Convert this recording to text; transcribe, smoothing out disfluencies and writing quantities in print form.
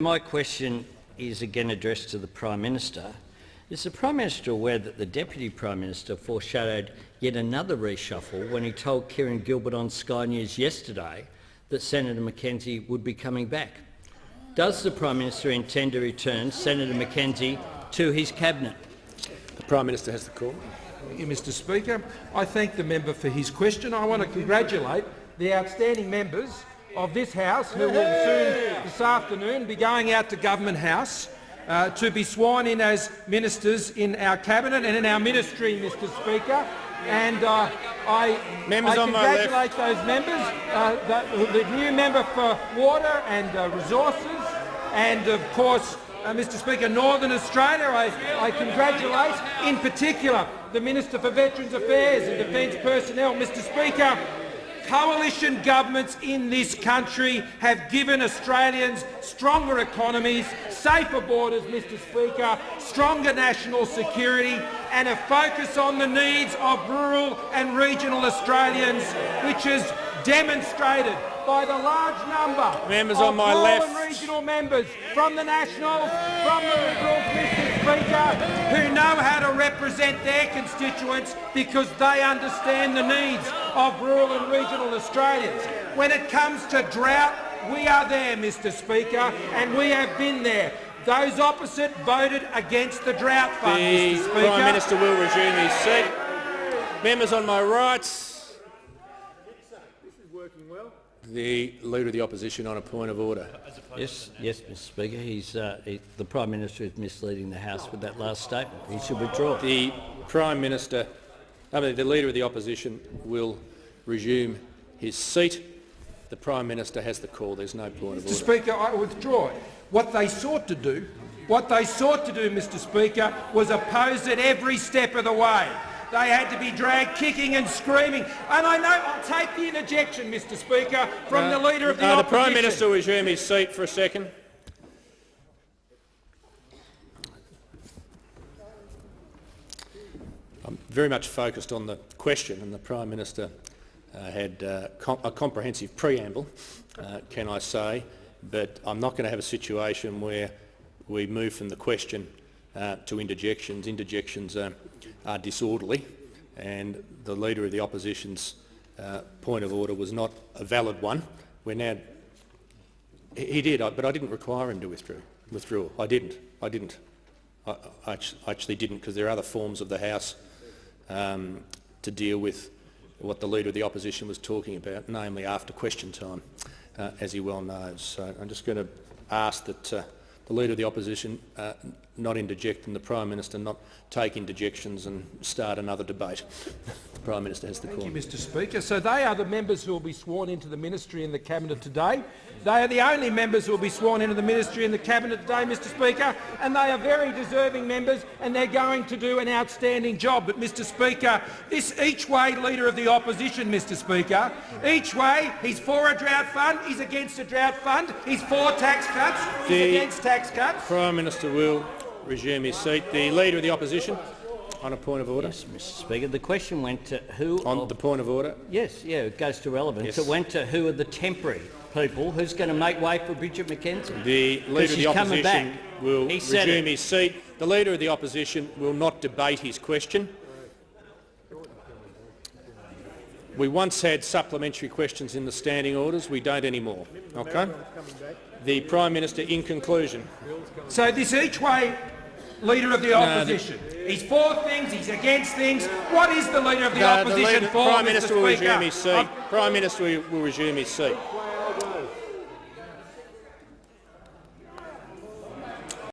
My question is again addressed to the Prime Minister. Is the Prime Minister aware that the Deputy Prime Minister foreshadowed yet another reshuffle when he told Kieran Gilbert on Sky News yesterday that Senator McKenzie would be coming back? Does the Prime Minister intend to return Senator McKenzie to his cabinet? The Prime Minister has the call. Thank you, Mr Speaker. I thank the member for his question. I want to congratulate the outstanding members of this House who will soon, this afternoon, be going out to Government House to be sworn in as ministers in our Cabinet and in our ministry, Mr Speaker. And I congratulate those members, the new member for Water and Resources, and of course, Mr Speaker, Northern Australia. I congratulate in particular the Minister for Veterans Affairs and Defence Personnel. Mr Speaker, coalition governments in this country have given Australians stronger economies, safer borders, Mr Speaker, stronger national security and a focus on the needs of rural and regional Australians, which is demonstrated by the large number of rural and regional members from the Nationals, from the Liberals, Mr Speaker, who know how to represent their constituents because they understand the needs of rural and regional Australians. When it comes to drought, we are there, Mr Speaker, and we have been there. Those opposite voted against the drought fund, Mr Speaker. The Prime Minister will resume his seat. Members on my right. The Leader of the Opposition on a point of order. Yes, Mr Speaker. The Prime Minister is misleading the House with that last statement. He should withdraw. The Prime Minister, the Leader of the Opposition will resume his seat. The Prime Minister has the call. There's no point of order. Mr Speaker, I withdraw. What they sought to do, Mr Speaker, was oppose it every step of the way. They had to be dragged kicking and screaming. And I know I'll take the interjection, Mr Speaker, from the Leader of the Opposition. The Prime Minister will resume his seat for a second. I'm very much focused on the question, and the Prime Minister had a comprehensive preamble, can I say, but I'm not going to have a situation where we move from the question to interjections. Interjections are disorderly, and the Leader of the Opposition's point of order was not a valid one. We're now. He did, but I didn't require him to withdraw. I didn't. I actually didn't, because there are other forms of the House to deal with what the Leader of the Opposition was talking about, namely after question time, as he well knows. So I'm just going to ask that the Leader of the Opposition not interject and the Prime Minister not take interjections and start another debate. The Prime Minister has the call. Thank you, Mr Speaker. So they are the members who will be sworn into the ministry and the Cabinet today. They are the only members who will be sworn into the ministry and the Cabinet today, Mr Speaker, and they are very deserving members and they're going to do an outstanding job. But, Mr Speaker, this each-way Leader of the Opposition, Mr Speaker, each way, he's for a drought fund, he's against a drought fund, he's for tax cuts, he's against tax cuts. Prime Minister will resume his seat. The Leader of the Opposition on a point of order. Yes, Mr Speaker. The question went to who... On the point of order? Yes, it goes to relevance. Yes. It went to who are the temporary people, who's going to make way for Bridget McKenzie. The Leader of the Opposition will resume his seat. The Leader of the Opposition will not debate his question. We once had supplementary questions in the standing orders. We don't anymore. Okay. The Prime Minister, in conclusion. So this each-way Leader of the Opposition, he's for things, he's against things. What is the Leader of the Opposition for, Prime Minister will Mr. resume his seat. Prime Minister will resume his seat.